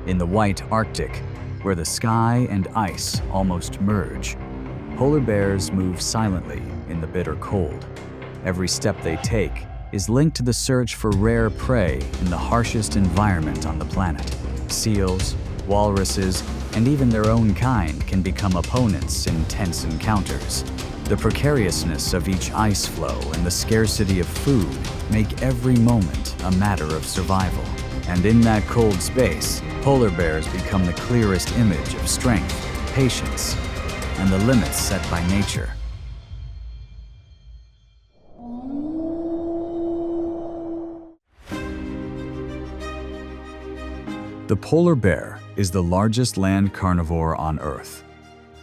In the white Arctic, where the sky and ice almost merge, polar bears move silently in the bitter cold. Every step they take is linked to the search for rare prey in the harshest environment on the planet. Seals, walruses, and even their own kind can become opponents in tense encounters. The precariousness of each ice floe and the scarcity of food make every moment a matter of survival. And in that cold space, polar bears become the clearest image of strength, patience, and the limits set by nature. The polar bear is the largest land carnivore on Earth.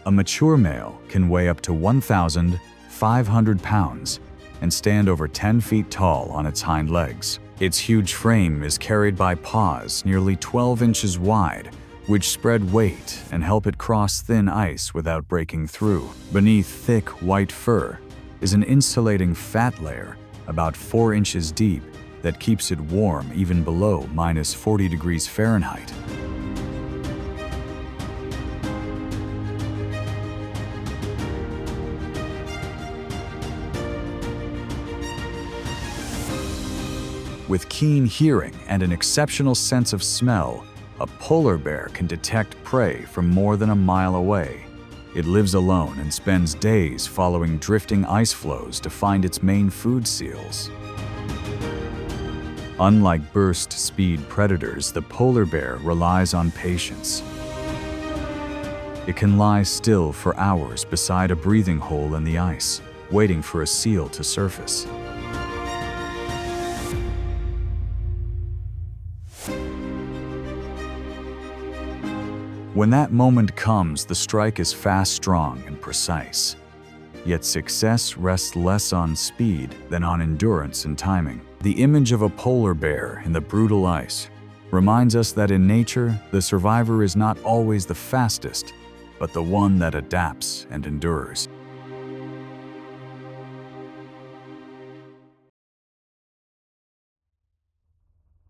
A mature male can weigh up to 1,500 pounds and stand over 10 feet tall on its hind legs. Its huge frame is carried by paws nearly 12 inches wide, which spread weight and help it cross thin ice without breaking through. Beneath thick white fur is an insulating fat layer about 4 inches deep that keeps it warm even below -40 degrees Fahrenheit. With keen hearing and an exceptional sense of smell, a polar bear can detect prey from more than a mile away. It lives alone and spends days following drifting ice floes to find its main food seals. Unlike burst-speed predators, the polar bear relies on patience. It can lie still for hours beside a breathing hole in the ice, waiting for a seal to surface. When that moment comes, the strike is fast, strong, and precise. Yet success rests less on speed than on endurance and timing. The image of a polar bear in the brutal ice reminds us that in nature, the survivor is not always the fastest, but the one that adapts and endures.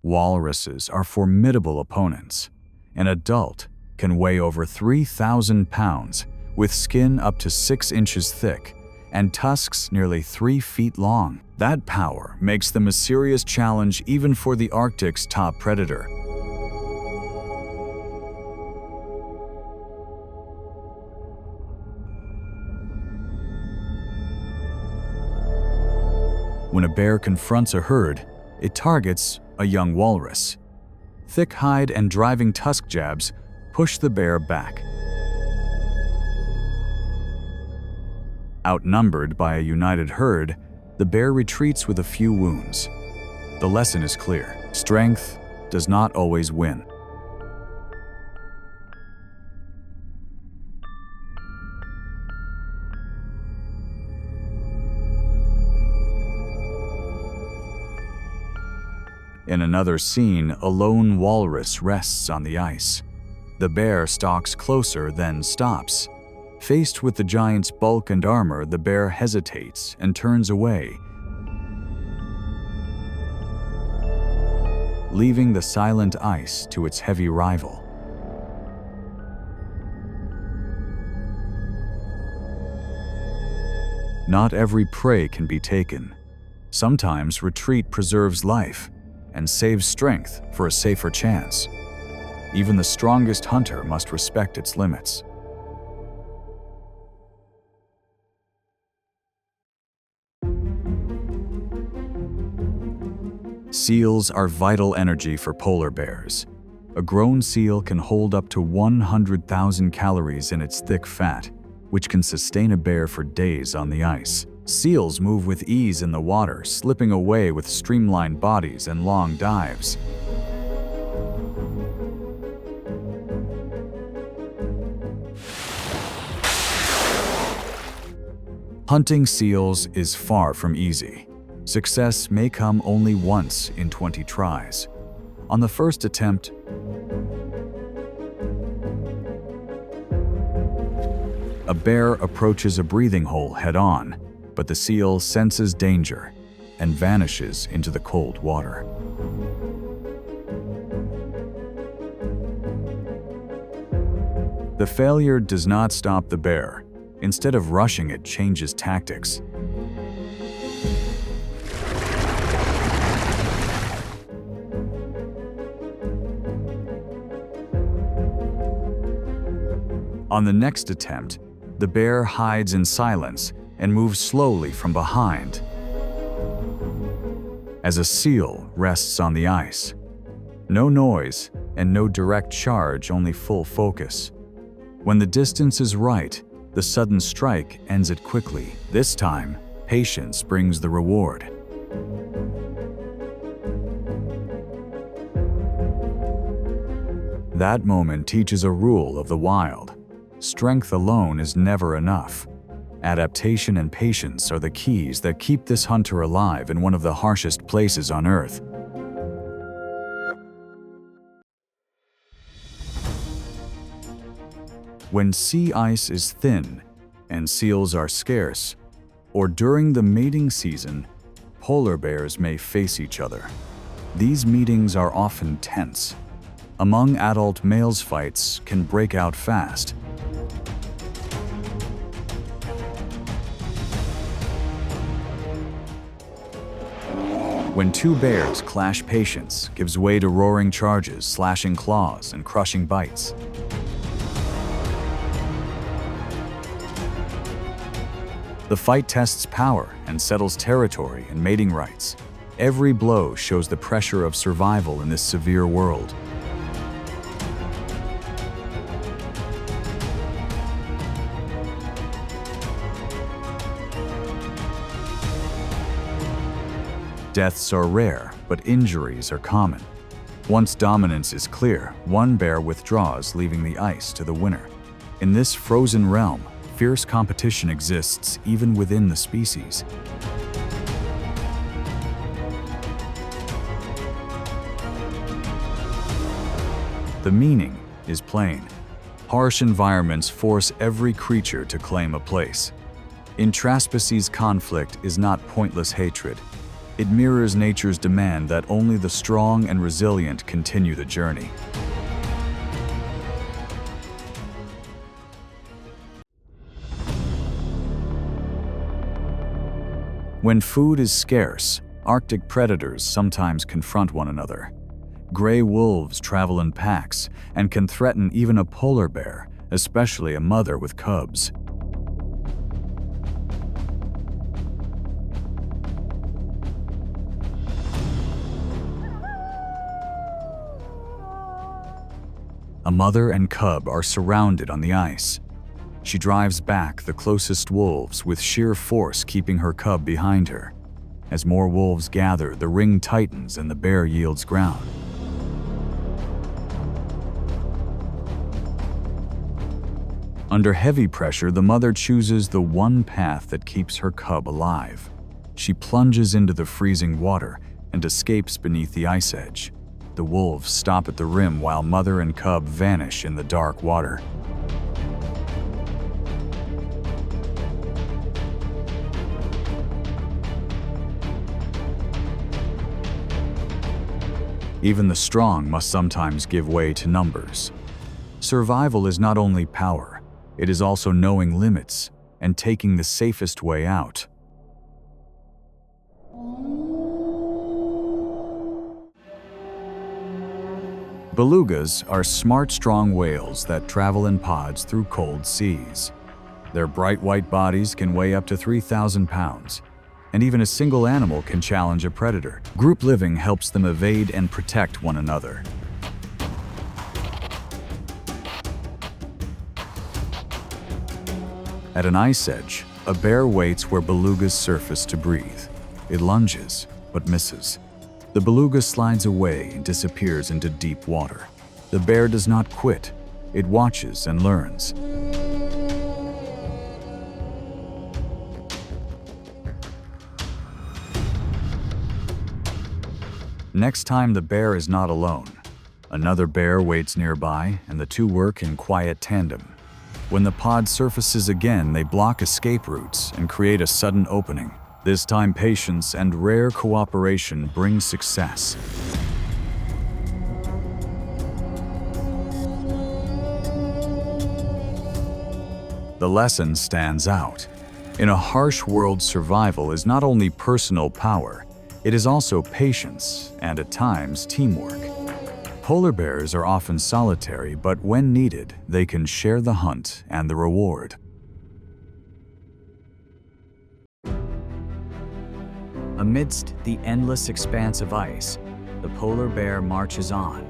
Walruses are formidable opponents. An adult can weigh over 3,000 pounds, with skin up to 6 inches thick and tusks nearly 3 feet long. That power makes them a serious challenge even for the Arctic's top predator. When a bear confronts a herd, it targets a young walrus. Thick hide and driving tusk jabs push the bear back. Outnumbered by a united herd, the bear retreats with a few wounds. The lesson is clear: strength does not always win. In another scene, a lone walrus rests on the ice. The bear stalks closer, then stops. Faced with the giant's bulk and armor, the bear hesitates and turns away, leaving the silent ice to its heavy rival. Not every prey can be taken. Sometimes retreat preserves life and saves strength for a safer chance. Even the strongest hunter must respect its limits. Seals are vital energy for polar bears. A grown seal can hold up to 100,000 calories in its thick fat, which can sustain a bear for days on the ice. Seals move with ease in the water, slipping away with streamlined bodies and long dives. Hunting seals is far from easy. Success may come only once in 20 tries. On the first attempt, a bear approaches a breathing hole head-on, but the seal senses danger and vanishes into the cold water. The failure does not stop the bear. Instead of rushing, it changes tactics. On the next attempt, the bear hides in silence and moves slowly from behind, as a seal rests on the ice. No noise and no direct charge, only full focus. When the distance is right, the sudden strike ends it quickly. This time, patience brings the reward. That moment teaches a rule of the wild. Strength alone is never enough. Adaptation and patience are the keys that keep this hunter alive in one of the harshest places on Earth. When sea ice is thin and seals are scarce, or during the mating season, polar bears may face each other. These meetings are often tense. Among adult males, fights can break out fast. When two bears clash, patience gives way to roaring charges, slashing claws, and crushing bites. The fight tests power and settles territory and mating rights. Every blow shows the pressure of survival in this severe world. Deaths are rare, but injuries are common. Once dominance is clear, one bear withdraws, leaving the ice to the winner. In this frozen realm, fierce competition exists even within the species. The meaning is plain. Harsh environments force every creature to claim a place. Intraspecies conflict is not pointless hatred. It mirrors nature's demand that only the strong and resilient continue the journey. When food is scarce, Arctic predators sometimes confront one another. Gray wolves travel in packs and can threaten even a polar bear, especially a mother with cubs. A mother and cub are surrounded on the ice. She drives back the closest wolves with sheer force, keeping her cub behind her. As more wolves gather, the ring tightens and the bear yields ground. Under heavy pressure, the mother chooses the one path that keeps her cub alive. She plunges into the freezing water and escapes beneath the ice edge. The wolves stop at the rim while mother and cub vanish in the dark water. Even the strong must sometimes give way to numbers. Survival is not only power, it is also knowing limits and taking the safest way out. Belugas are smart, strong whales that travel in pods through cold seas. Their bright white bodies can weigh up to 3,000 pounds, and even a single animal can challenge a predator. Group living helps them evade and protect one another. At an ice edge, a bear waits where belugas surface to breathe. It lunges, but misses. The beluga slides away and disappears into deep water. The bear does not quit. It watches and learns. Next time, the bear is not alone. Another bear waits nearby, and the two work in quiet tandem. When the pod surfaces again, they block escape routes and create a sudden opening. This time, patience and rare cooperation bring success. The lesson stands out. In a harsh world, survival is not only personal power, it is also patience and, at times, teamwork. Polar bears are often solitary, but when needed, they can share the hunt and the reward. Amidst the endless expanse of ice, the polar bear marches on,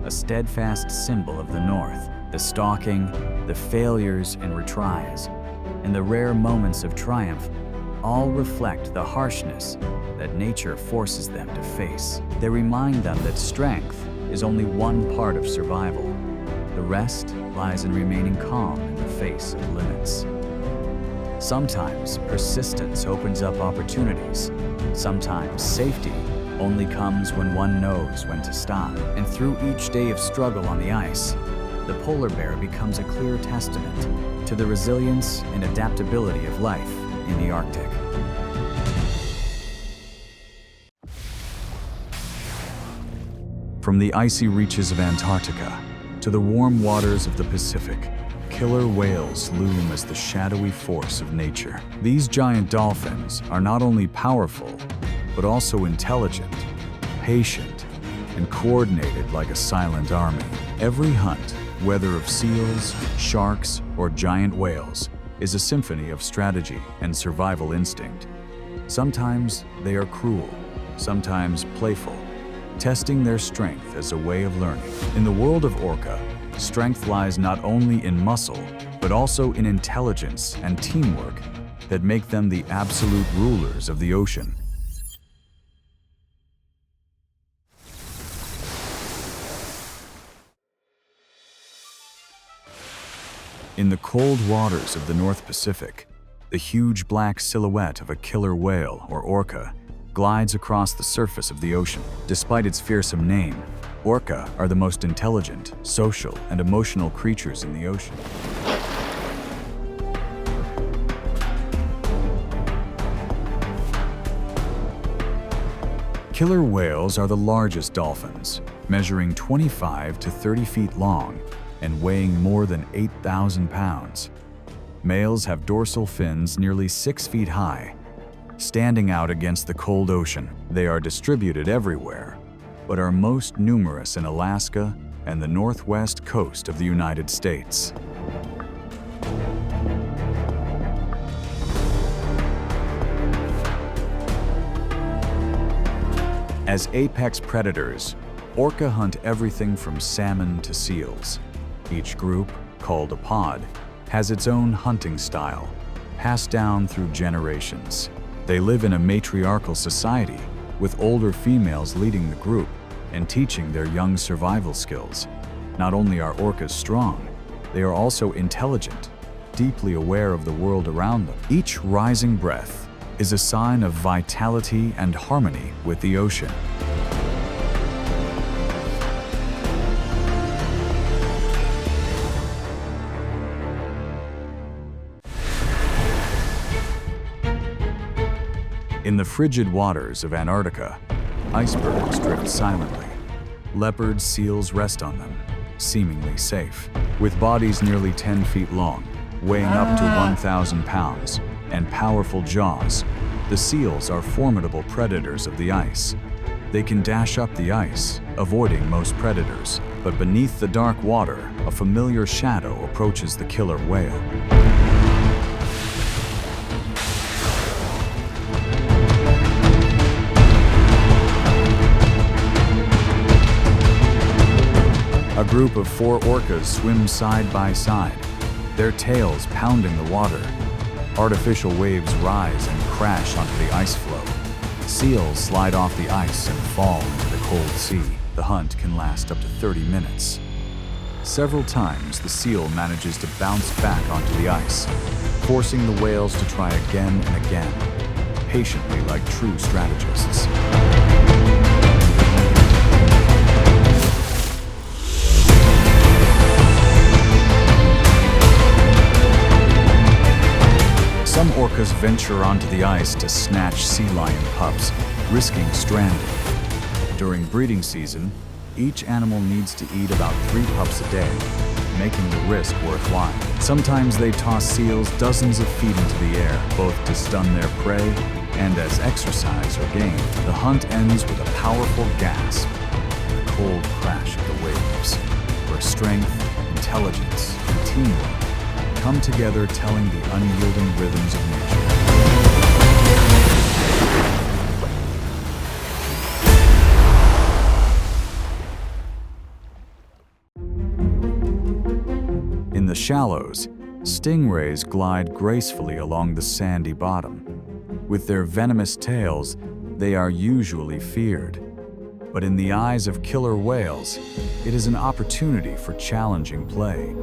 a steadfast symbol of the North. The stalking, the failures and retries, and the rare moments of triumph all reflect the harshness that nature forces them to face. They remind them that strength is only one part of survival. The rest lies in remaining calm in the face of limits. Sometimes persistence opens up opportunities. Sometimes safety only comes when one knows when to stop. And through each day of struggle on the ice, the polar bear becomes a clear testament to the resilience and adaptability of life in the Arctic. From the icy reaches of Antarctica to the warm waters of the Pacific, killer whales loom as the shadowy force of nature. These giant dolphins are not only powerful, but also intelligent, patient, and coordinated like a silent army. Every hunt, whether of seals, sharks, or giant whales, is a symphony of strategy and survival instinct. Sometimes they are cruel, sometimes playful, testing their strength as a way of learning. In the world of Orca, strength lies not only in muscle, but also in intelligence and teamwork that make them the absolute rulers of the ocean. In the cold waters of the North Pacific, the huge black silhouette of a killer whale, or orca, glides across the surface of the ocean. Despite its fearsome name, orca are the most intelligent, social, and emotional creatures in the ocean. Killer whales are the largest dolphins, measuring 25 to 30 feet long and weighing more than 8,000 pounds. Males have dorsal fins nearly 6 feet high. Standing out against the cold ocean, they are distributed everywhere, but are most numerous in Alaska and the northwest coast of the United States. As apex predators, orca hunt everything from salmon to seals. Each group, called a pod, has its own hunting style, passed down through generations. They live in a matriarchal society, with older females leading the group and teaching their young survival skills. Not only are orcas strong, they are also intelligent, deeply aware of the world around them. Each rising breath is a sign of vitality and harmony with the ocean. In the frigid waters of Antarctica, icebergs drift silently. Leopard seals rest on them, seemingly safe. With bodies nearly 10 feet long, weighing up to 1,000 pounds, and powerful jaws, the seals are formidable predators of the ice. They can dash up the ice, avoiding most predators. But beneath the dark water, a familiar shadow approaches the killer whale. A group of 4 orcas swim side by side, their tails pounding the water. Artificial waves rise and crash onto the ice floe. Seals slide off the ice and fall into the cold sea. The hunt can last up to 30 minutes. Several times, the seal manages to bounce back onto the ice, forcing the whales to try again and again, patiently like true strategists. Some orcas venture onto the ice to snatch sea lion pups, risking stranding. During breeding season, each animal needs to eat about 3 pups a day. making the risk worthwhile. Sometimes they toss seals dozens of feet into the air, both to stun their prey and as exercise or game. The hunt ends with a powerful gasp, and a cold crash of the waves, where strength, intelligence, and teamwork come together, telling the unyielding rhythms of nature. In the shallows, stingrays glide gracefully along the sandy bottom. With their venomous tails, they are usually feared. But in the eyes of killer whales, it is an opportunity for challenging play.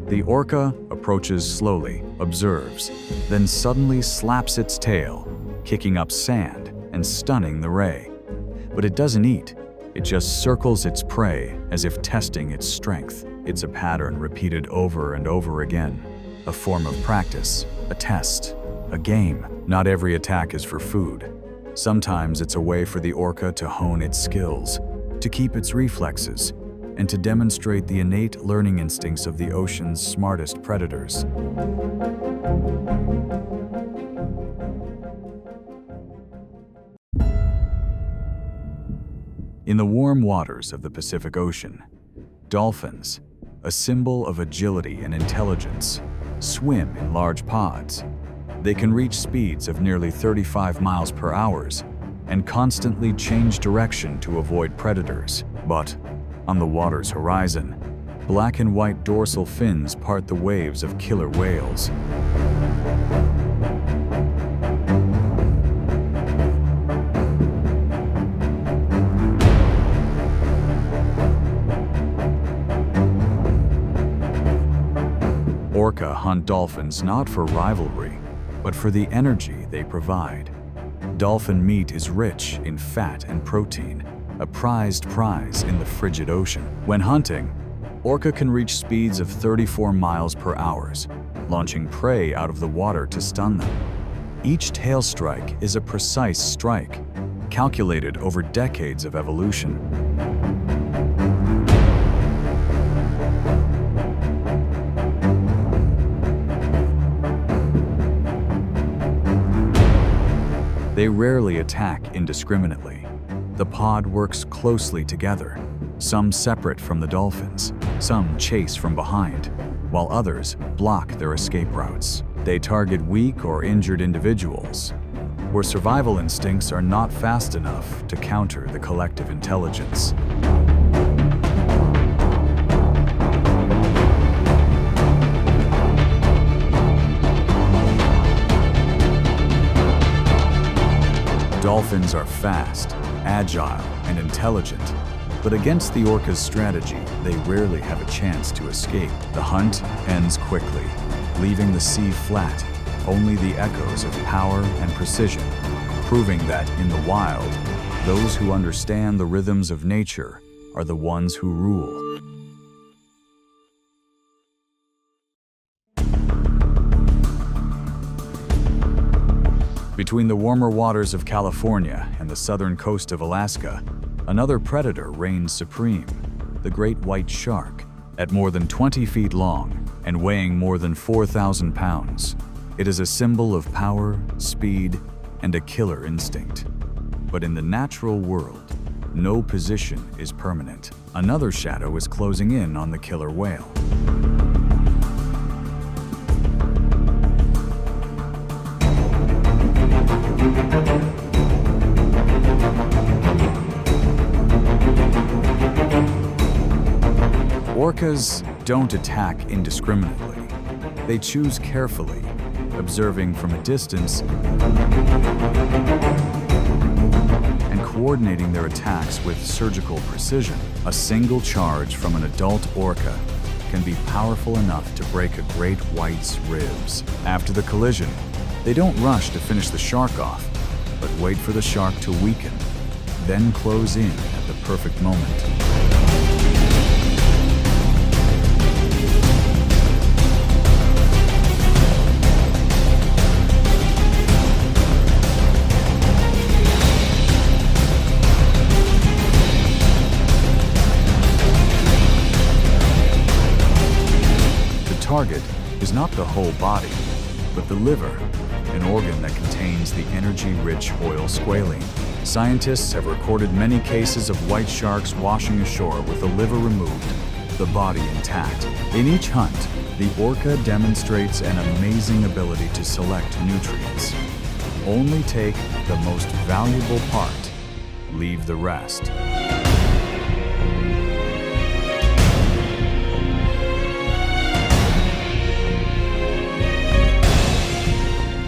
The orca approaches slowly, observes, then suddenly slaps its tail, kicking up sand and stunning the ray. But it doesn't eat. It just circles its prey as if testing its strength. It's a pattern repeated over and over again. A form of practice, a test, a game. Not every attack is for food. Sometimes it's a way for the orca to hone its skills, to keep its reflexes, and to demonstrate the innate learning instincts of the ocean's smartest predators. In the warm waters of the Pacific Ocean, dolphins, a symbol of agility and intelligence, swim in large pods. They can reach speeds of nearly 35 miles per hour and constantly change direction to avoid predators. But on the water's horizon, black and white dorsal fins part the waves of killer whales. Orca hunt dolphins not for rivalry, but for the energy they provide. Dolphin meat is rich in fat and protein, a prized prize in the frigid ocean. When hunting, orca can reach speeds of 34 miles per hour, launching prey out of the water to stun them. Each tail strike is a precise strike, calculated over decades of evolution. They rarely attack indiscriminately. The pod works closely together, some separate from the dolphins, some chase from behind, while others block their escape routes. They target weak or injured individuals, where survival instincts are not fast enough to counter the collective intelligence. Dolphins are fast, agile, and intelligent, but against the orca's strategy, they rarely have a chance to escape. The hunt ends quickly, leaving the sea flat, only the echoes of power and precision, proving that in the wild, those who understand the rhythms of nature are the ones who rule. Between the warmer waters of California and the southern coast of Alaska, another predator reigns supreme, the great white shark. At more than 20 feet long and weighing more than 4,000 pounds, it is a symbol of power, speed, and a killer instinct. But in the natural world, no position is permanent. Another shadow is closing in on the killer whale. Orcas don't attack indiscriminately. They choose carefully, observing from a distance and coordinating their attacks with surgical precision. A single charge from an adult orca can be powerful enough to break a great white's ribs. After the collision, they don't rush to finish the shark off, but wait for the shark to weaken, then close in at the perfect moment. not the whole body, but the liver, an organ that contains the energy-rich oil squalene. Scientists have recorded many cases of white sharks washing ashore with the liver removed, the body intact. In each hunt, the orca demonstrates an amazing ability to select nutrients. Only take the most valuable part, leave the rest.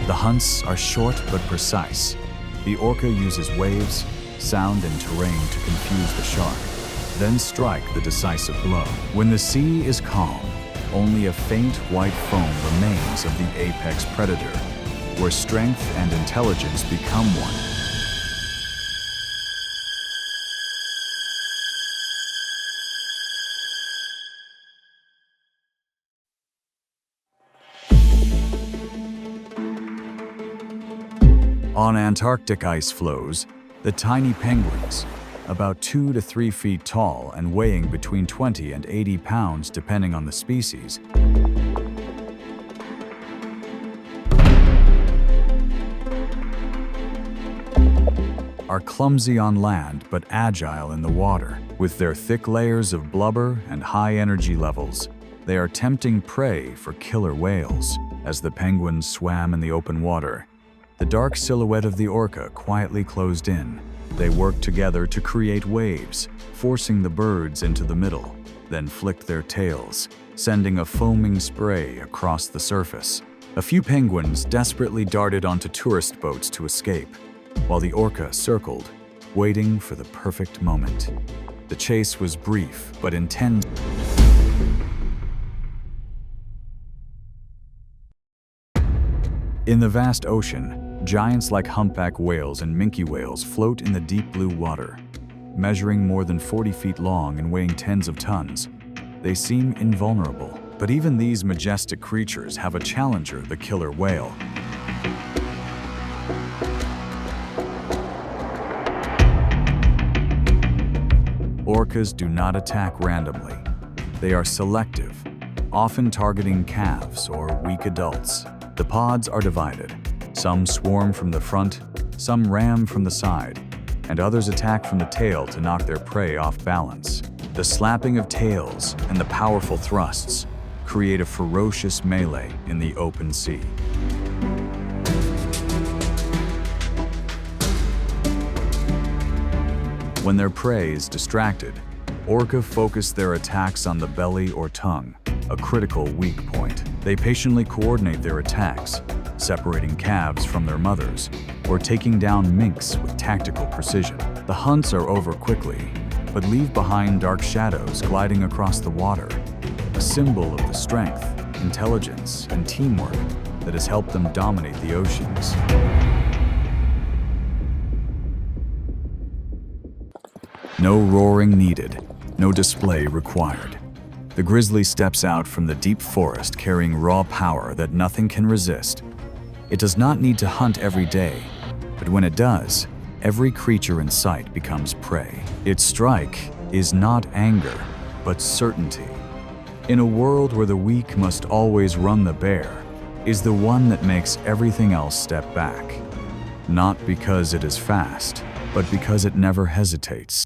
The hunts are short but precise. The orca uses waves, sound, and terrain to confuse the shark, then strike the decisive blow. When the sea is calm, only a faint white foam remains of the apex predator, where strength and intelligence become one. On Antarctic ice floes, the tiny penguins, about 2 to 3 feet tall and weighing between 20 and 80 pounds depending on the species, are clumsy on land but agile in the water. With their thick layers of blubber and high energy levels, they are tempting prey for killer whales. As the penguins swam in the open water, the dark silhouette of the orca quietly closed in. They worked together to create waves, forcing the birds into the middle, then flicked their tails, sending a foaming spray across the surface. A few penguins desperately darted onto tourist boats to escape, while the orca circled, waiting for the perfect moment. The chase was brief but intense. In the vast ocean, giants like humpback whales and minke whales float in the deep blue water. Measuring more than 40 feet long and weighing tens of tons, they seem invulnerable. But even these majestic creatures have a challenger, the killer whale. Orcas do not attack randomly. They are selective, often targeting calves or weak adults. The pods are divided. Some swarm from the front, some ram from the side, and others attack from the tail to knock their prey off balance. The slapping of tails and the powerful thrusts create a ferocious melee in the open sea. When their prey is distracted, orca focus their attacks on the belly or tongue, a critical weak point. They patiently coordinate their attacks, separating calves from their mothers, or taking down minks with tactical precision. The hunts are over quickly, but leave behind dark shadows gliding across the water, a symbol of the strength, intelligence, and teamwork that has helped them dominate the oceans. No roaring needed, no display required. The grizzly steps out from the deep forest carrying raw power that nothing can resist. It does not need to hunt every day, but when it does, every creature in sight becomes prey. Its strike is not anger, but certainty. In a world where the weak must always run, the bear is the one that makes everything else step back. Not because it is fast, but because it never hesitates.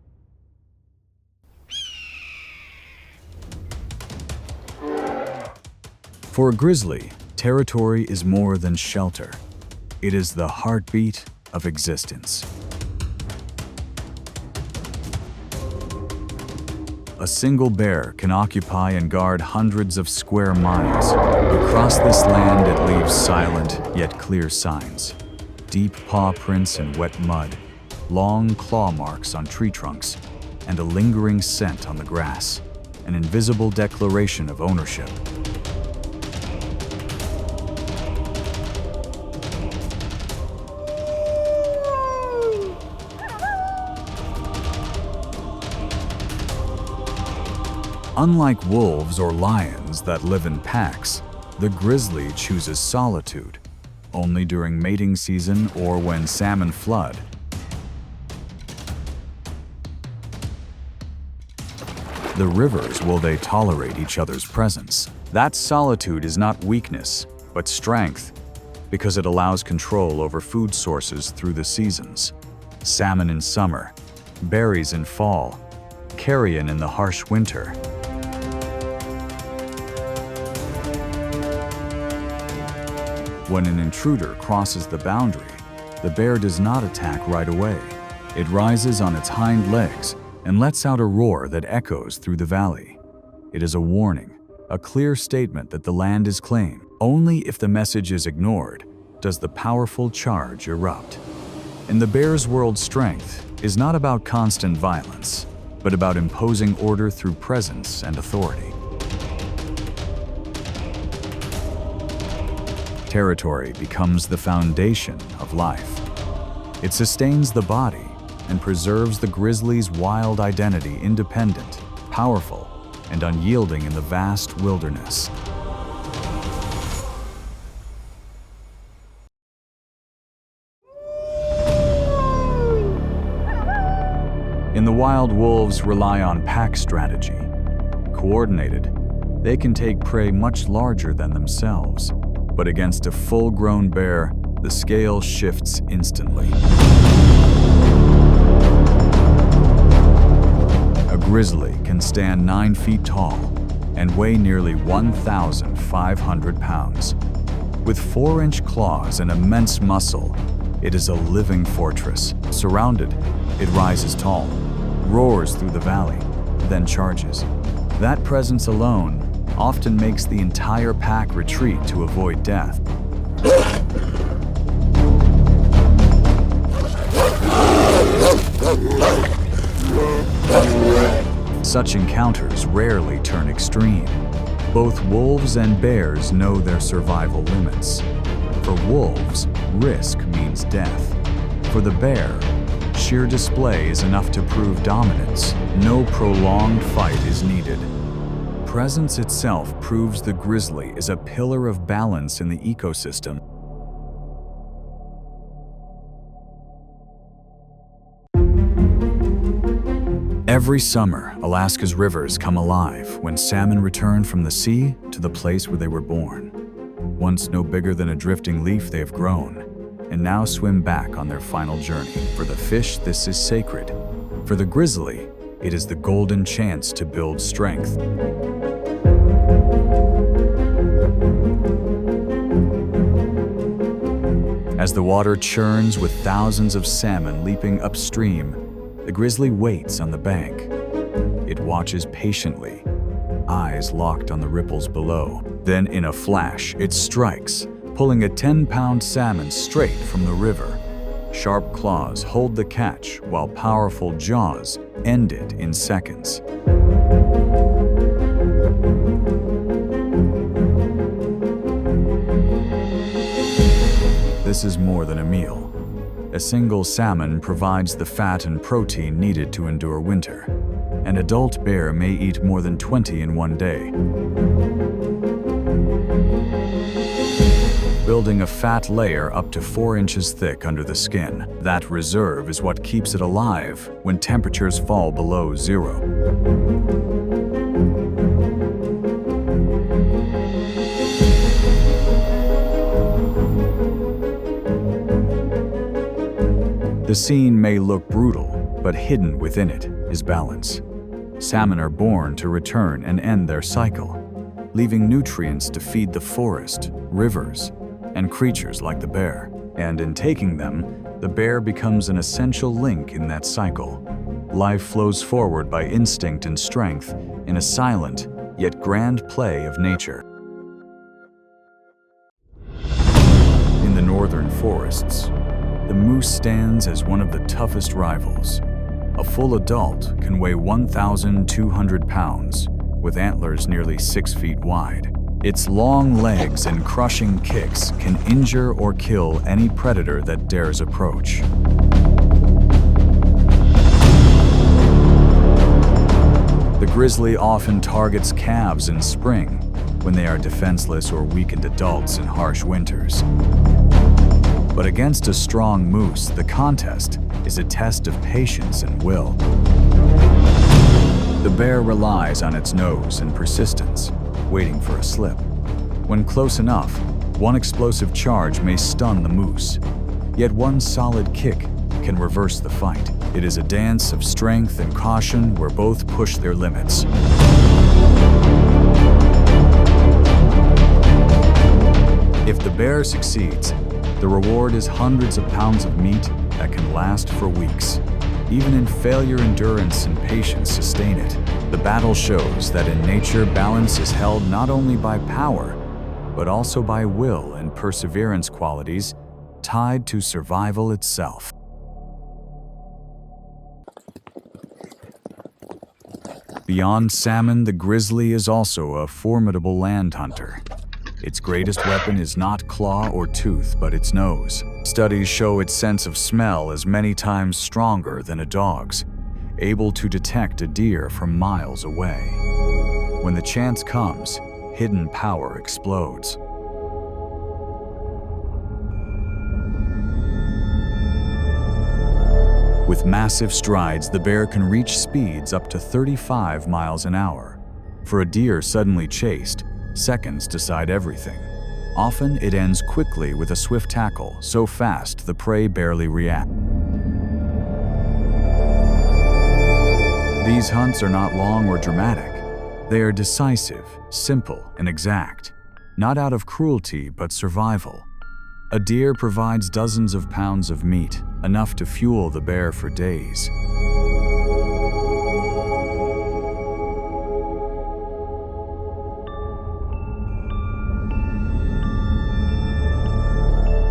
For a grizzly, territory is more than shelter. It is the heartbeat of existence. A single bear can occupy and guard hundreds of square miles. Across this land, it leaves silent yet clear signs. Deep paw prints in wet mud, long claw marks on tree trunks, and a lingering scent on the grass, an invisible declaration of ownership. Unlike wolves or lions that live in packs, the grizzly chooses solitude, only during mating season or when salmon flood. The the rivers will they tolerate each other's presence. That solitude is not weakness, but strength, because it allows control over food sources through the seasons. Salmon in summer, berries in fall, carrion in the harsh winter. When an intruder crosses the boundary, the bear does not attack right away. It rises on its hind legs and lets out a roar that echoes through the valley. It is a warning, a clear statement that the land is claimed. Only if the message is ignored does the powerful charge erupt. In the bear's world, strength is not about constant violence, but about imposing order through presence and authority. Territory becomes the foundation of life. It sustains the body and preserves the grizzly's wild identity, independent, powerful, and unyielding in the vast wilderness. In the wild, wolves rely on pack strategy. Coordinated, they can take prey much larger than themselves, but against a full-grown bear, the scale shifts instantly. A grizzly can stand 9 feet tall and weigh nearly 1,500 pounds. With 4-inch claws and immense muscle, it is a living fortress. Surrounded, it rises tall, roars through the valley, then charges. That presence alone often makes the entire pack retreat to avoid death. Such encounters rarely turn extreme. Both wolves and bears know their survival limits. For wolves, risk means death. For the bear, sheer display is enough to prove dominance. No prolonged fight is needed. Presence itself proves the grizzly is a pillar of balance in the ecosystem. Every summer, Alaska's rivers come alive when salmon return from the sea to the place where they were born. Once no bigger than a drifting leaf, they have grown, and now swim back on their final journey. For the fish, this is sacred. For the grizzly, it is the golden chance to build strength. As the water churns with thousands of salmon leaping upstream, the grizzly waits on the bank. It watches patiently, eyes locked on the ripples below. Then in a flash, it strikes, pulling a 10-pound salmon straight from the river. Sharp claws hold the catch, while powerful jaws end it in seconds. This is more than a meal. A single salmon provides the fat and protein needed to endure winter. An adult bear may eat more than 20 in one day. Building a fat layer up to 4 inches thick under the skin. That reserve is what keeps it alive when temperatures fall below zero. The scene may look brutal, but hidden within it is balance. Salmon are born to return and end their cycle, leaving nutrients to feed the forest, rivers, and creatures like the bear. And in taking them, the bear becomes an essential link in that cycle. Life flows forward by instinct and strength in a silent, yet grand play of nature. In the northern forests, the moose stands as one of the toughest rivals. A full adult can weigh 1,200 pounds, with antlers nearly 6 feet wide. Its long legs and crushing kicks can injure or kill any predator that dares approach. The grizzly often targets calves in spring, when they are defenseless or weakened adults in harsh winters. But against a strong moose, the contest is a test of patience and will. The bear relies on its nose and persistence, waiting for a slip. When close enough, one explosive charge may stun the moose. Yet one solid kick can reverse the fight. It is a dance of strength and caution where both push their limits. If the bear succeeds, the reward is hundreds of pounds of meat that can last for weeks. Even in failure, endurance and patience sustain it. The battle shows that in nature, balance is held not only by power, but also by will and perseverance, qualities tied to survival itself. Beyond salmon, the grizzly is also a formidable land hunter. Its greatest weapon is not claw or tooth, but its nose. Studies show its sense of smell is many times stronger than a dog's, able to detect a deer from miles away. When the chance comes, hidden power explodes. With massive strides, the bear can reach speeds up to 35 miles an hour. For a deer suddenly chased, seconds decide everything. Often it ends quickly with a swift tackle, so fast the prey barely reacts. These hunts are not long or dramatic. They are decisive, simple, and exact, not out of cruelty but survival. A deer provides dozens of pounds of meat, enough to fuel the bear for days.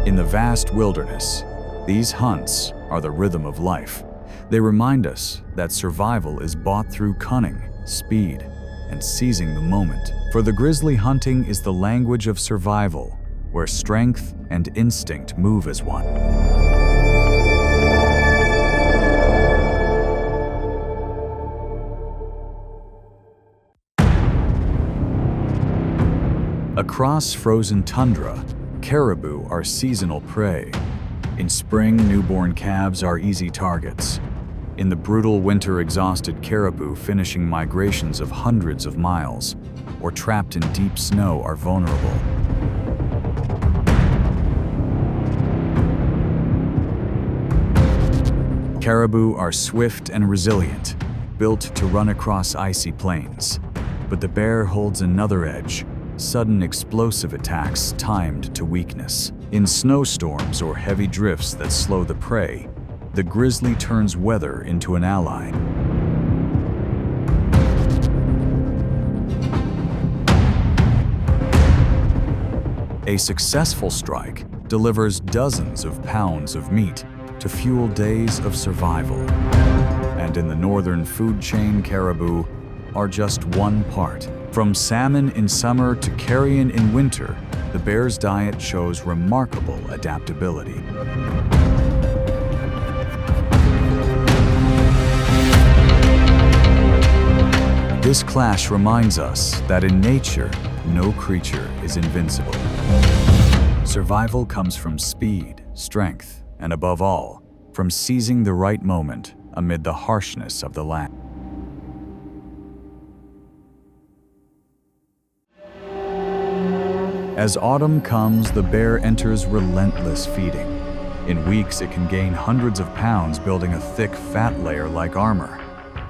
In the vast wilderness, these hunts are the rhythm of life. They remind us that survival is bought through cunning, speed, and seizing the moment. For the grizzly, hunting is the language of survival, where strength and instinct move as one. Across frozen tundra, caribou are seasonal prey. In spring, newborn calves are easy targets. In the brutal winter, exhausted caribou finishing migrations of hundreds of miles or trapped in deep snow are vulnerable. Caribou are swift and resilient, built to run across icy plains. But the bear holds another edge: sudden explosive attacks timed to weakness. In snowstorms or heavy drifts that slow the prey, the grizzly turns weather into an ally. A successful strike delivers dozens of pounds of meat to fuel days of survival. And in the northern food chain, caribou are just one part. From salmon in summer to carrion in winter, the bear's diet shows remarkable adaptability. This clash reminds us that in nature, no creature is invincible. Survival comes from speed, strength, and above all, from seizing the right moment amid the harshness of the land. As autumn comes, the bear enters relentless feeding. In weeks, it can gain hundreds of pounds, building a thick fat layer like armor.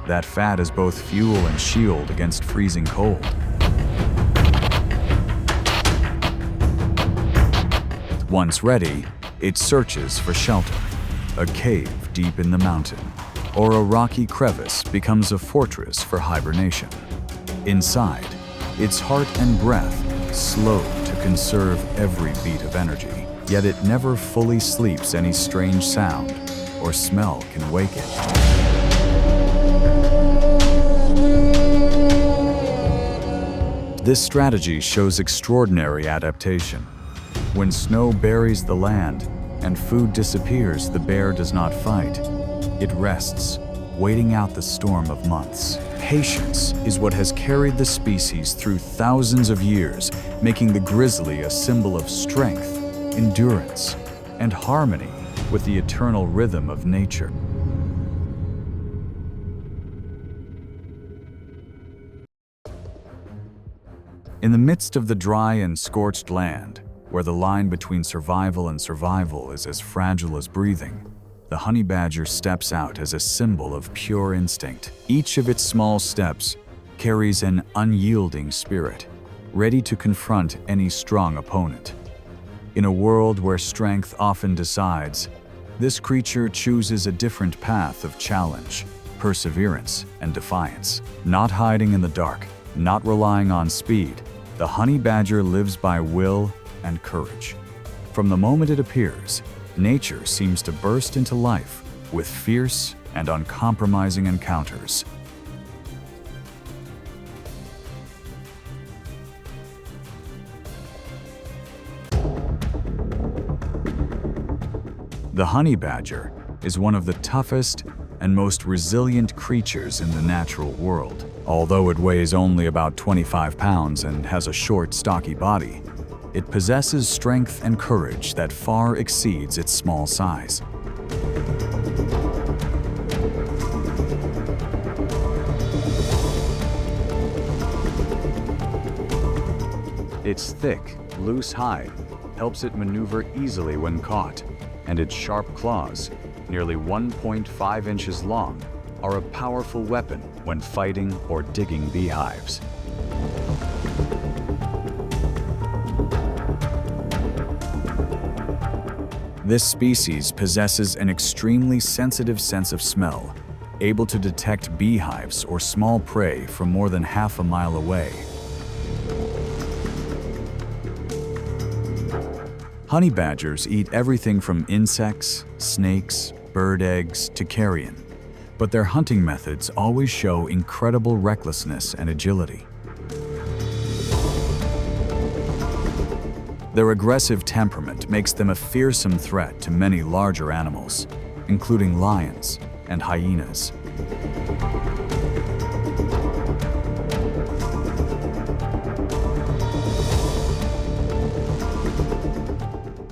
That fat is both fuel and shield against freezing cold. Once ready, it searches for shelter. A cave deep in the mountain, or a rocky crevice becomes a fortress for hibernation. Inside, its heart and breath slow to conserve every beat of energy, yet it never fully sleeps. Any strange sound or smell can wake it. This strategy shows extraordinary adaptation. When snow buries the land and food disappears, the bear does not fight. It rests, waiting out the storm of months. Patience is what has carried the species through thousands of years, making the grizzly a symbol of strength, endurance, and harmony with the eternal rhythm of nature. In the midst of the dry and scorched land, where the line between survival and survival is as fragile as breathing, the honey badger steps out as a symbol of pure instinct. Each of its small steps carries an unyielding spirit, ready to confront any strong opponent. In a world where strength often decides, this creature chooses a different path of challenge, perseverance, and defiance. Not hiding in the dark, not relying on speed, the honey badger lives by will and courage. From the moment it appears, nature seems to burst into life with fierce and uncompromising encounters. The honey badger is one of the toughest and most resilient creatures in the natural world. Although it weighs only about 25 pounds and has a short, stocky body, it possesses strength and courage that far exceeds its small size. Its thick, loose hide helps it maneuver easily when caught, and its sharp claws, nearly 1.5 inches long, are a powerful weapon when fighting or digging beehives. This species possesses an extremely sensitive sense of smell, able to detect beehives or small prey from more than half a mile away. Honey badgers eat everything from insects, snakes, bird eggs, to carrion, but their hunting methods always show incredible recklessness and agility. Their aggressive temperament makes them a fearsome threat to many larger animals, including lions and hyenas.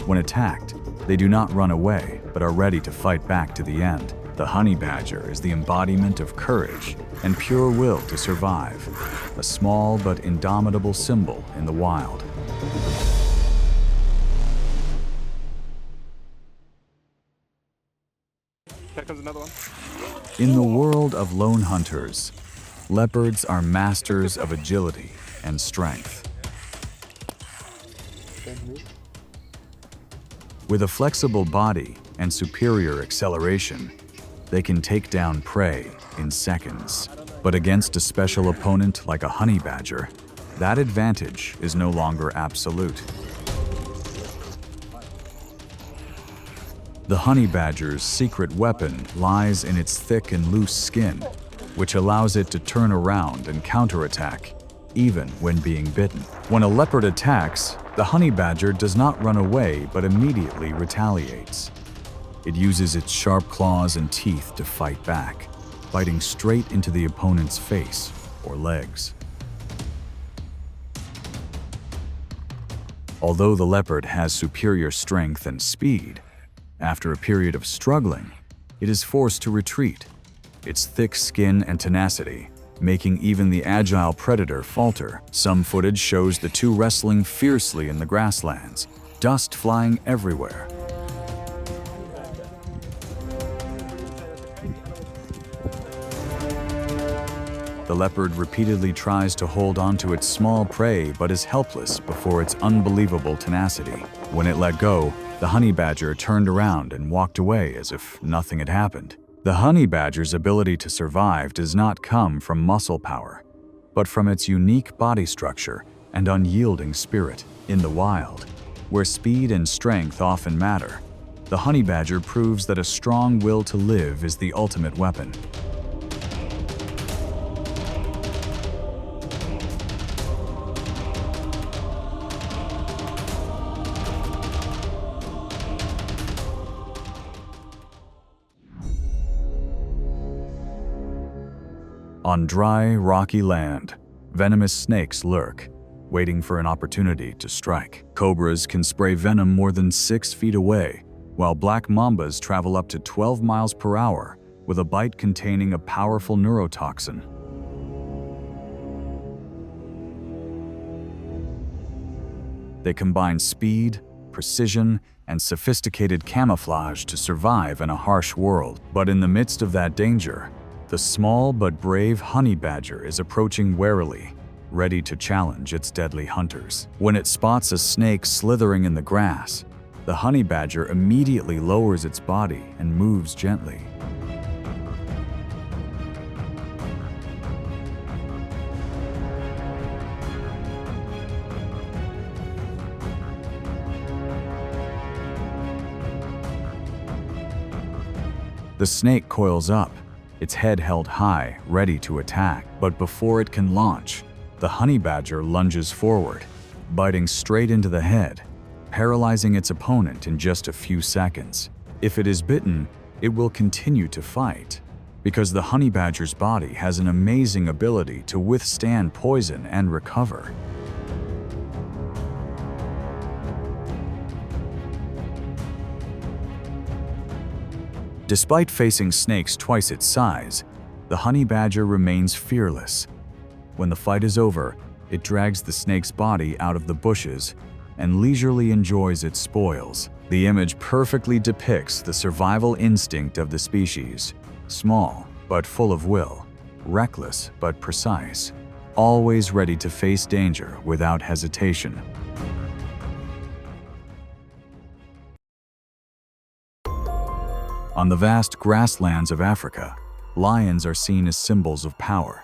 When attacked, they do not run away, but are ready to fight back to the end. The honey badger is the embodiment of courage and pure will to survive, a small but indomitable symbol in the wild. Here comes another one. In the world of lone hunters, leopards are masters of agility and strength. With a flexible body and superior acceleration, they can take down prey in seconds. But against a special opponent like a honey badger, that advantage is no longer absolute. The honey badger's secret weapon lies in its thick and loose skin, which allows it to turn around and counterattack, even when being bitten. When a leopard attacks, the honey badger does not run away but immediately retaliates. It uses its sharp claws and teeth to fight back, biting straight into the opponent's face or legs. Although the leopard has superior strength and speed, after a period of struggling, it is forced to retreat, its thick skin and tenacity making even the agile predator falter. Some footage shows the two wrestling fiercely in the grasslands, dust flying everywhere. The leopard repeatedly tries to hold onto its small prey but is helpless before its unbelievable tenacity. When it let go, the honey badger turned around and walked away as if nothing had happened. The honey badger's ability to survive does not come from muscle power, but from its unique body structure and unyielding spirit. In the wild, where speed and strength often matter, the honey badger proves that a strong will to live is the ultimate weapon. On dry, rocky land, venomous snakes lurk, waiting for an opportunity to strike. Cobras can spray venom more than 6 feet away, while black mambas travel up to 12 miles per hour with a bite containing a powerful neurotoxin. They combine speed, precision, and sophisticated camouflage to survive in a harsh world. But in the midst of that danger, the small but brave honey badger is approaching warily, ready to challenge its deadly hunters. When it spots a snake slithering in the grass, the honey badger immediately lowers its body and moves gently. The snake coils up, its head held high, ready to attack. But before it can launch, the honey badger lunges forward, biting straight into the head, paralyzing its opponent in just a few seconds. If it is bitten, it will continue to fight, because the honey badger's body has an amazing ability to withstand poison and recover. Despite facing snakes twice its size, the honey badger remains fearless. When the fight is over, it drags the snake's body out of the bushes and leisurely enjoys its spoils. The image perfectly depicts the survival instinct of the species: small but full of will, reckless but precise, always ready to face danger without hesitation. On the vast grasslands of Africa, lions are seen as symbols of power.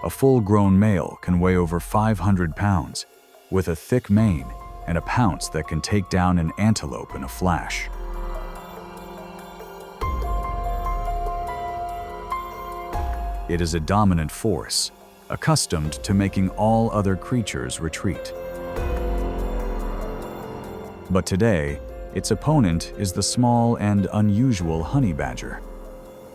A full-grown male can weigh over 500 pounds, with a thick mane and a pounce that can take down an antelope in a flash. It is a dominant force, accustomed to making all other creatures retreat. But today, its opponent is the small and unusual honey badger.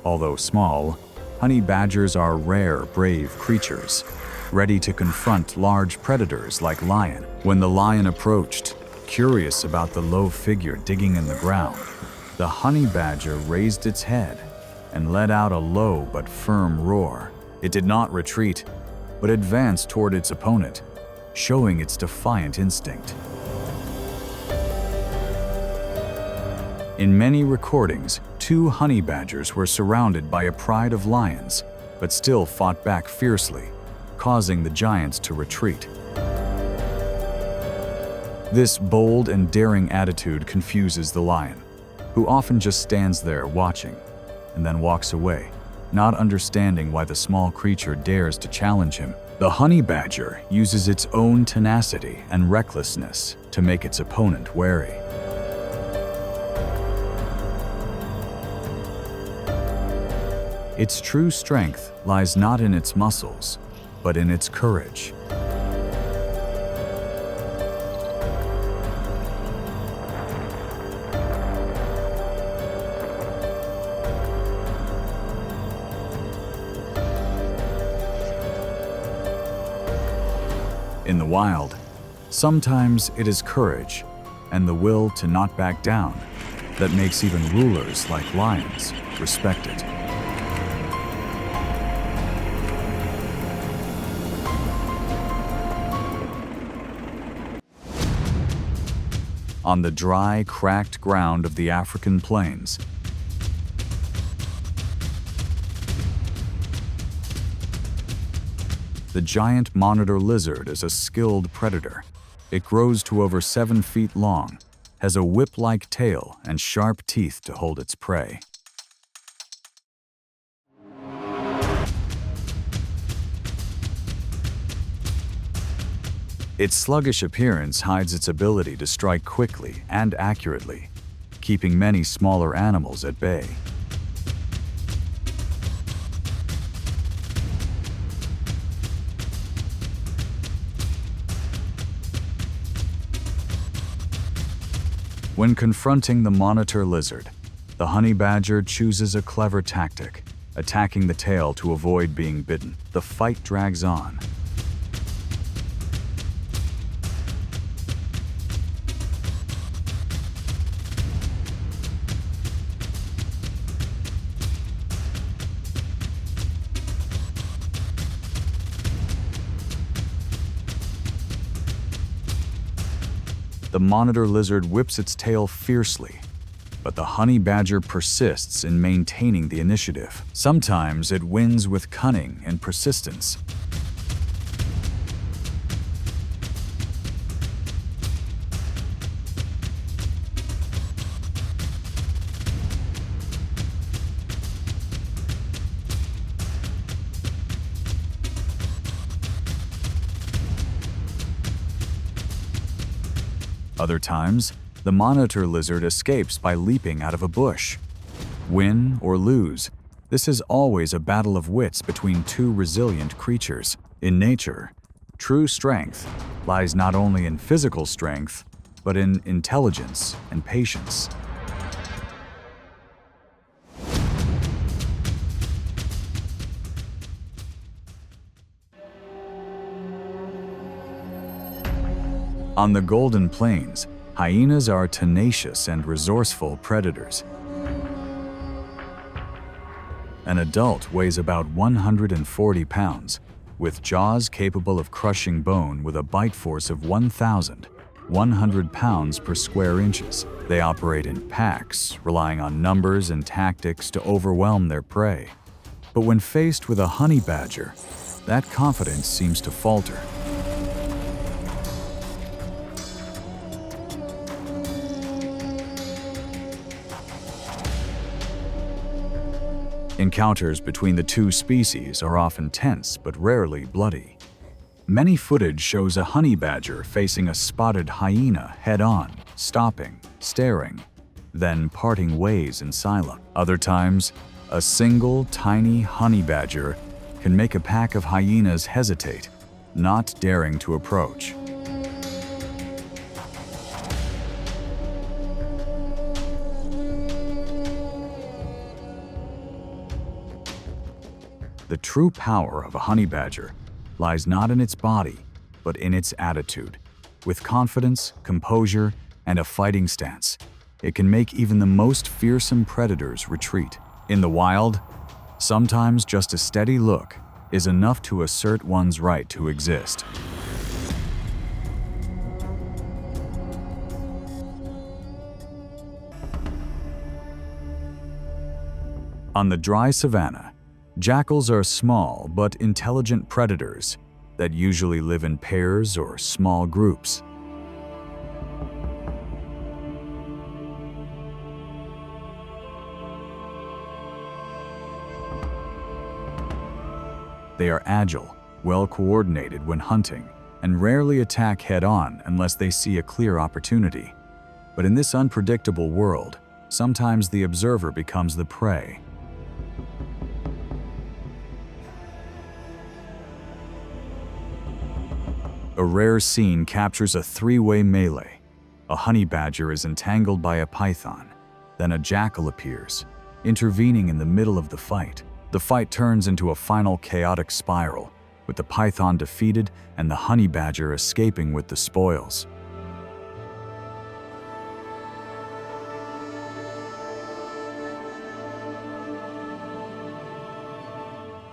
Although small, honey badgers are rare, brave creatures, ready to confront large predators like lion. When the lion approached, curious about the low figure digging in the ground, the honey badger raised its head and let out a low but firm roar. It did not retreat, but advanced toward its opponent, showing its defiant instinct. In many recordings, two honey badgers were surrounded by a pride of lions, but still fought back fiercely, causing the giants to retreat. This bold and daring attitude confuses the lion, who often just stands there watching, and then walks away, not understanding why the small creature dares to challenge him. The honey badger uses its own tenacity and recklessness to make its opponent wary. Its true strength lies not in its muscles, but in its courage. In the wild, sometimes it is courage and the will to not back down that makes even rulers like lions respect it. On the dry, cracked ground of the African plains, the giant monitor lizard is a skilled predator. It grows to over 7 feet long, has a whip-like tail and sharp teeth to hold its prey. Its sluggish appearance hides its ability to strike quickly and accurately, keeping many smaller animals at bay. When confronting the monitor lizard, the honey badger chooses a clever tactic, attacking the tail to avoid being bitten. The fight drags on. the monitor lizard whips its tail fiercely, but the honey badger persists in maintaining the initiative. Sometimes it wins with cunning and persistence. Other times, the monitor lizard escapes by leaping out of a bush. Win or lose, this is always a battle of wits between two resilient creatures. In nature, true strength lies not only in physical strength, but in intelligence and patience. On the Golden Plains, hyenas are tenacious and resourceful predators. An adult weighs about 140 pounds, with jaws capable of crushing bone with a bite force of 1,100 pounds per square inches. They operate in packs, relying on numbers and tactics to overwhelm their prey. But when faced with a honey badger, that confidence seems to falter. Encounters between the two species are often tense but rarely bloody. Many footage shows a honey badger facing a spotted hyena head-on, stopping, staring, then parting ways in silence. Other times, a single tiny honey badger can make a pack of hyenas hesitate, not daring to approach. The true power of a honey badger lies not in its body, but in its attitude. With confidence, composure, and a fighting stance, it can make even the most fearsome predators retreat. In the wild, sometimes just a steady look is enough to assert one's right to exist. On the dry savanna, jackals are small but intelligent predators that usually live in pairs or small groups. They are agile, well-coordinated when hunting, and rarely attack head-on unless they see a clear opportunity. But in this unpredictable world, sometimes the observer becomes the prey. A rare scene captures a three-way melee. A honey badger is entangled by a python. Then a jackal appears, intervening in the middle of the fight. The fight turns into a final chaotic spiral, with the python defeated and the honey badger escaping with the spoils.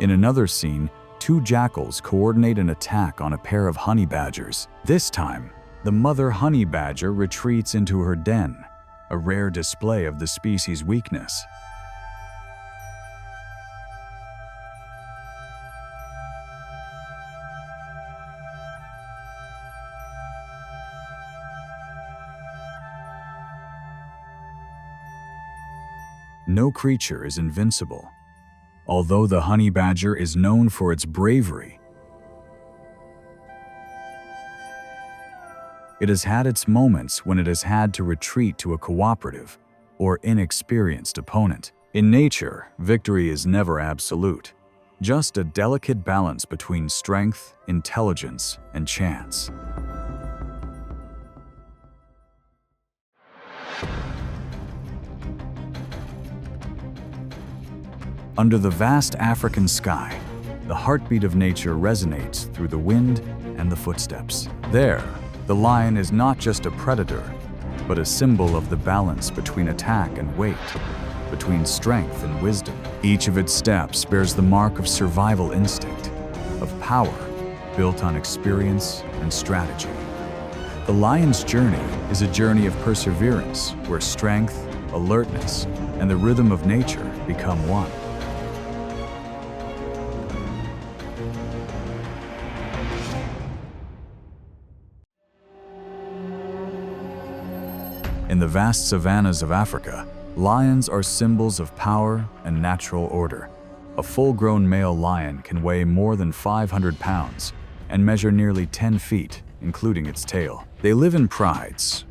In another scene, two jackals coordinate an attack on a pair of honey badgers. This time, the mother honey badger retreats into her den, a rare display of the species' weakness. No creature is invincible. Although the honey badger is known for its bravery, it has had its moments when it has had to retreat to a cooperative or inexperienced opponent. In nature, victory is never absolute, just a delicate balance between strength, intelligence, and chance. Under the vast African sky, the heartbeat of nature resonates through the wind and the footsteps. There, the lion is not just a predator, but a symbol of the balance between attack and weight, between strength and wisdom. Each of its steps bears the mark of survival instinct, of power built on experience and strategy. The lion's journey is a journey of perseverance, where strength, alertness, and the rhythm of nature become one. In the vast savannas of Africa, lions are symbols of power and natural order. A full-grown male lion can weigh more than 500 pounds and measure nearly 10 feet, including its tail. They live in prides,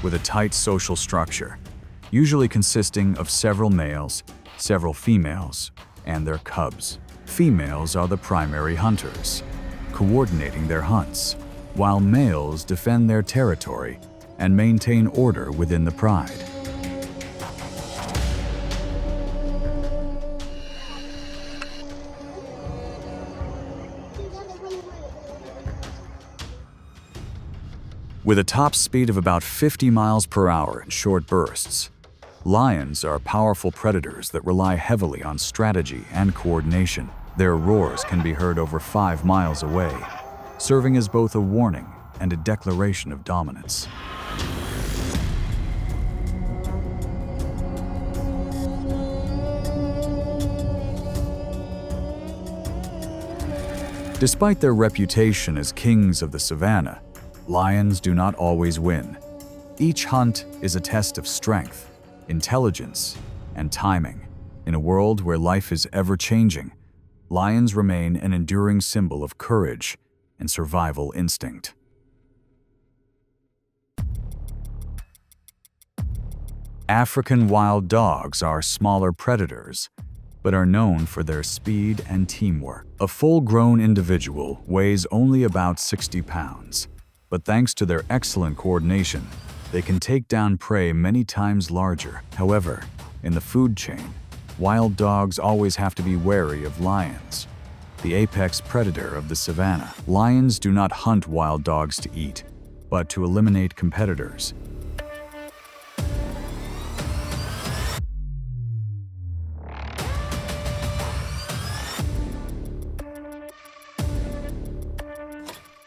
with a tight social structure, usually consisting of several males, several females, and their cubs. Females are the primary hunters, coordinating their hunts, while males defend their territory and maintain order within the pride. With a top speed of about 50 miles per hour in short bursts, lions are powerful predators that rely heavily on strategy and coordination. Their roars can be heard over 5 miles away, serving as both a warning and a declaration of dominance. Despite their reputation as kings of the savanna, lions do not always win. Each hunt is a test of strength, intelligence, and timing. In a world where life is ever-changing, lions remain an enduring symbol of courage and survival instinct. African wild dogs are smaller predators, but are known for their speed and teamwork. A full-grown individual weighs only about 60 pounds, but thanks to their excellent coordination, they can take down prey many times larger. However, in the food chain, wild dogs always have to be wary of lions, the apex predator of the savanna. Lions do not hunt wild dogs to eat, but to eliminate competitors.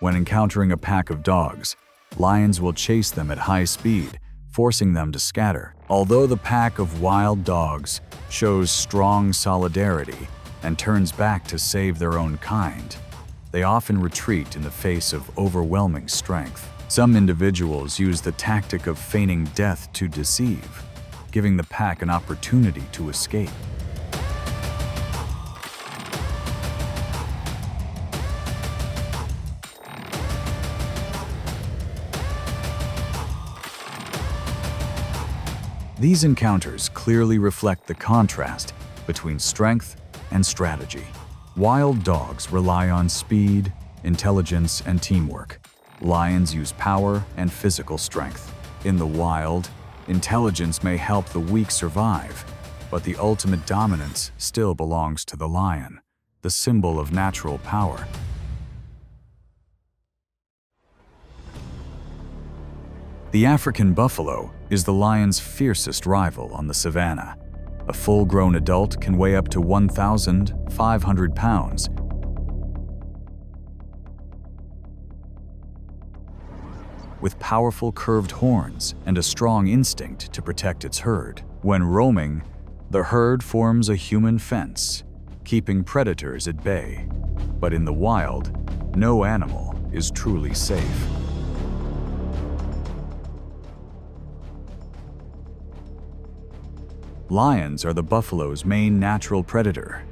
When encountering a pack of dogs, lions will chase them at high speed, forcing them to scatter. Although the pack of wild dogs shows strong solidarity and turns back to save their own kind, they often retreat in the face of overwhelming strength. Some individuals use the tactic of feigning death to deceive, giving the pack an opportunity to escape. These encounters clearly reflect the contrast between strength and strategy. Wild dogs rely on speed, intelligence, and teamwork. Lions use power and physical strength. In the wild, intelligence may help the weak survive, but the ultimate dominance still belongs to the lion, the symbol of natural power. The African buffalo is the lion's fiercest rival on the savanna. A full-grown adult can weigh up to 1,500 pounds. With powerful curved horns and a strong instinct to protect its herd. When roaming, the herd forms a human fence, keeping predators at bay. But in the wild, no animal is truly safe. Lions are the buffalo's main natural predator,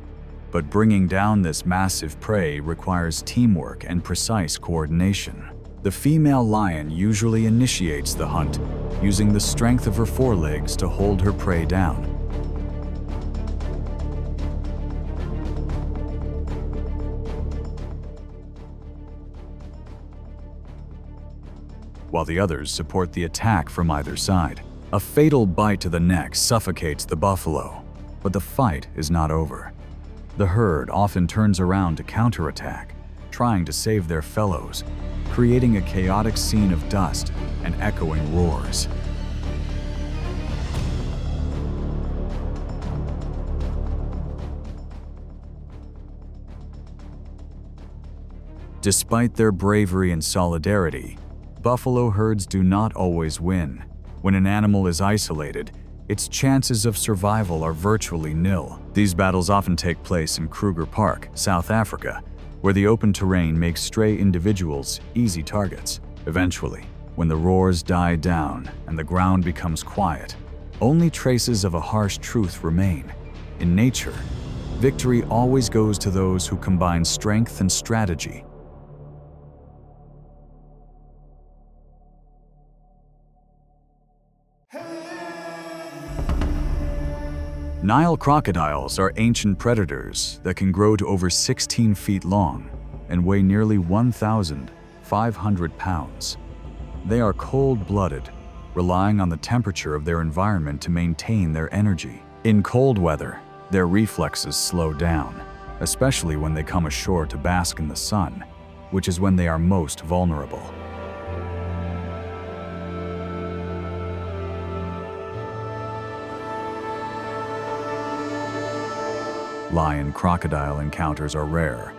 but bringing down this massive prey requires teamwork and precise coordination. The female lion usually initiates the hunt, using the strength of her forelegs to hold her prey down. While the others support the attack from either side. A fatal bite to the neck suffocates the buffalo, but the fight is not over. The herd often turns around to counterattack, trying to save their fellows, creating a chaotic scene of dust and echoing roars. Despite their bravery and solidarity, buffalo herds do not always win. When an animal is isolated, its chances of survival are virtually nil. These battles often take place in Kruger Park, South Africa, where the open terrain makes stray individuals easy targets. Eventually, when the roars die down and the ground becomes quiet, only traces of a harsh truth remain. In nature, victory always goes to those who combine strength and strategy. Nile crocodiles are ancient predators that can grow to over 16 feet long and weigh nearly 1,500 pounds. They are cold-blooded, relying on the temperature of their environment to maintain their energy. In cold weather, their reflexes slow down, especially when they come ashore to bask in the sun, which is when they are most vulnerable. Lion-crocodile encounters are rare,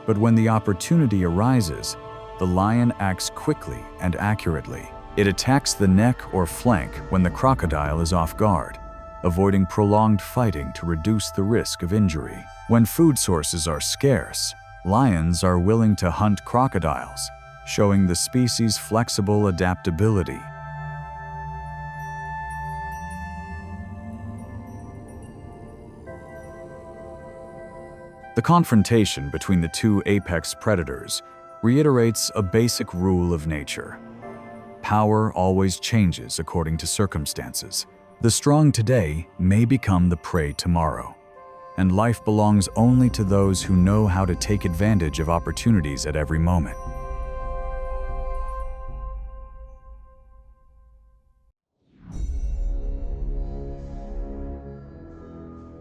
but when the opportunity arises, the lion acts quickly and accurately. It attacks the neck or flank when the crocodile is off guard, avoiding prolonged fighting to reduce the risk of injury. When food sources are scarce, lions are willing to hunt crocodiles, showing the species' flexible adaptability. The confrontation between the two apex predators reiterates a basic rule of nature. Power always changes according to circumstances. The strong today may become the prey tomorrow, and life belongs only to those who know how to take advantage of opportunities at every moment.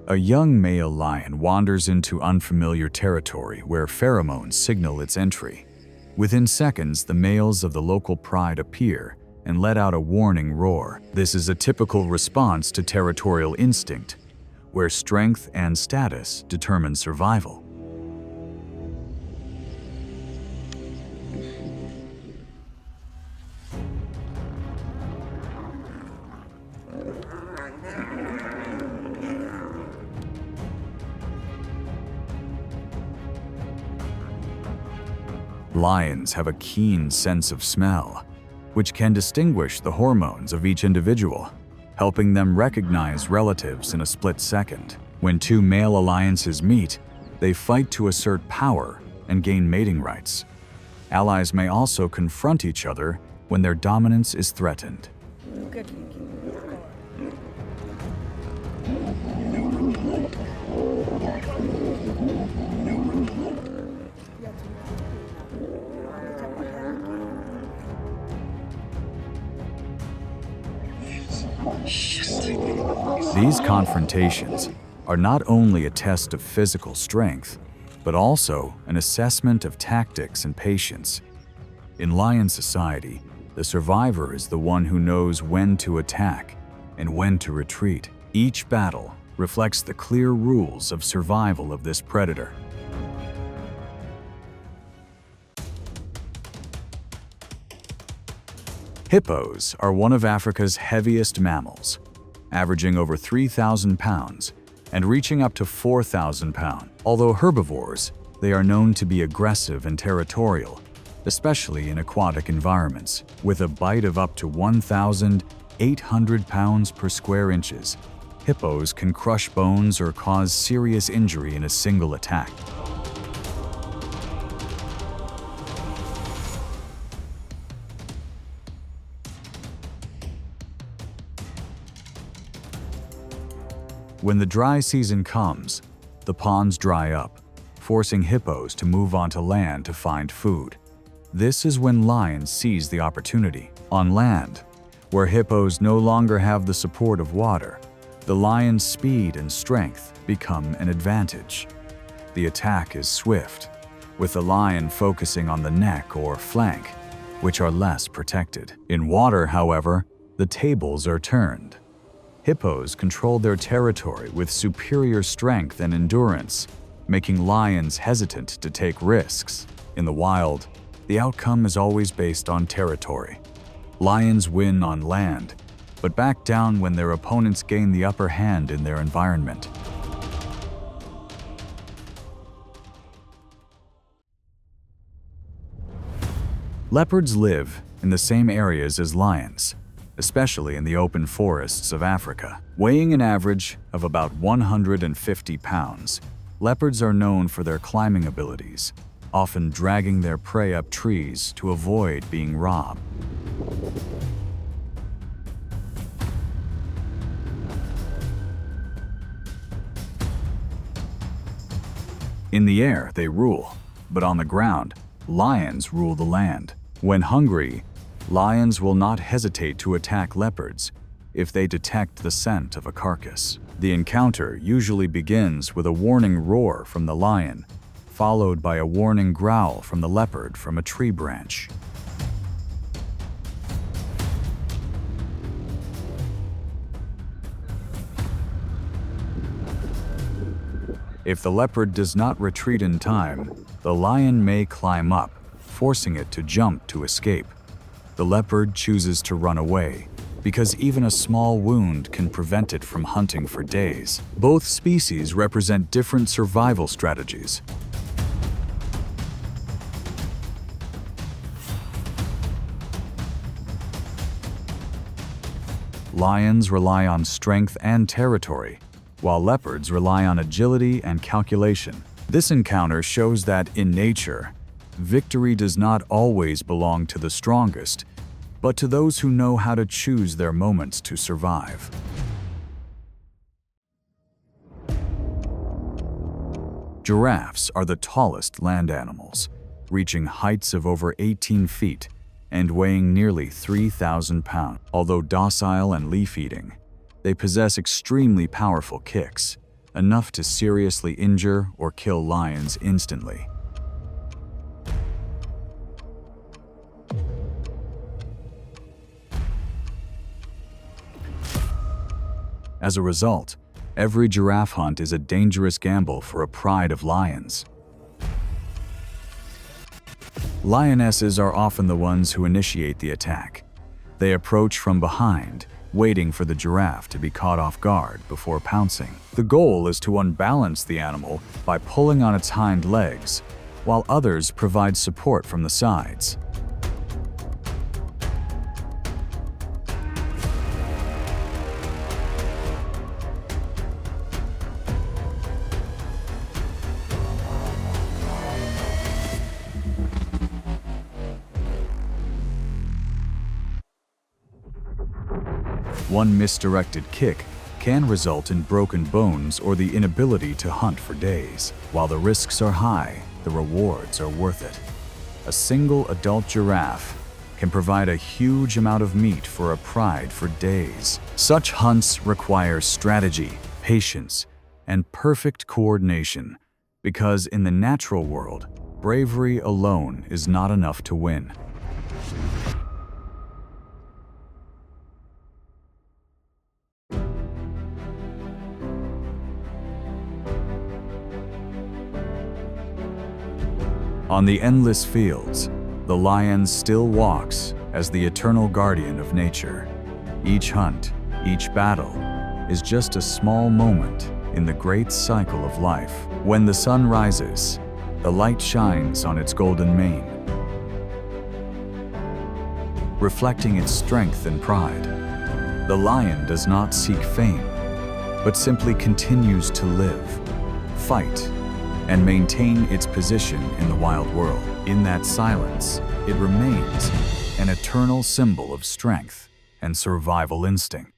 A young male lion wanders into unfamiliar territory where pheromones signal its entry. Within seconds, the males of the local pride appear and let out a warning roar. This is a typical response to territorial instinct, where strength and status determine survival. Lions have a keen sense of smell, which can distinguish the hormones of each individual, helping them recognize relatives in a split second. When two male alliances meet, they fight to assert power and gain mating rights. Allies may also confront each other when their dominance is threatened. These confrontations are not only a test of physical strength, but also an assessment of tactics and patience. In lion society, the survivor is the one who knows when to attack and when to retreat. Each battle reflects the clear rules of survival of this predator. Hippos are one of Africa's heaviest mammals, averaging over 3,000 pounds and reaching up to 4,000 pounds. Although herbivores, they are known to be aggressive and territorial, especially in aquatic environments. With a bite of up to 1,800 pounds per square inches, hippos can crush bones or cause serious injury in a single attack. When the dry season comes, the ponds dry up, forcing hippos to move onto land to find food. This is when lions seize the opportunity. On land, where hippos no longer have the support of water, the lion's speed and strength become an advantage. The attack is swift, with the lion focusing on the neck or flank, which are less protected. In water, however, the tables are turned. Hippos control their territory with superior strength and endurance, making lions hesitant to take risks. In the wild, the outcome is always based on territory. Lions win on land, but back down when their opponents gain the upper hand in their environment. Leopards live in the same areas as lions, especially in the open forests of Africa. Weighing an average of about 150 pounds, leopards are known for their climbing abilities, often dragging their prey up trees to avoid being robbed. In the air, they rule, but on the ground, lions rule the land. When hungry, lions will not hesitate to attack leopards if they detect the scent of a carcass. The encounter usually begins with a warning roar from the lion, followed by a warning growl from the leopard from a tree branch. If the leopard does not retreat in time, the lion may climb up, forcing it to jump to escape. The leopard chooses to run away, because even a small wound can prevent it from hunting for days. Both species represent different survival strategies. Lions rely on strength and territory, while leopards rely on agility and calculation. This encounter shows that, in nature, victory does not always belong to the strongest, but to those who know how to choose their moments to survive. Giraffes are the tallest land animals, reaching heights of over 18 feet and weighing nearly 3,000 pounds. Although docile and leaf-eating, they possess extremely powerful kicks, enough to seriously injure or kill lions instantly. As a result, every giraffe hunt is a dangerous gamble for a pride of lions. Lionesses are often the ones who initiate the attack. They approach from behind, waiting for the giraffe to be caught off guard before pouncing. The goal is to unbalance the animal by pulling on its hind legs, while others provide support from the sides. One misdirected kick can result in broken bones or the inability to hunt for days. While the risks are high, the rewards are worth it. A single adult giraffe can provide a huge amount of meat for a pride for days. Such hunts require strategy, patience, and perfect coordination, because in the natural world, bravery alone is not enough to win. On the endless fields, the lion still walks as the eternal guardian of nature. Each hunt, each battle, is just a small moment in the great cycle of life. When the sun rises, the light shines on its golden mane, reflecting its strength and pride. The lion does not seek fame, but simply continues to live, fight, and maintain its position in the wild world. In that silence, it remains an eternal symbol of strength and survival instinct.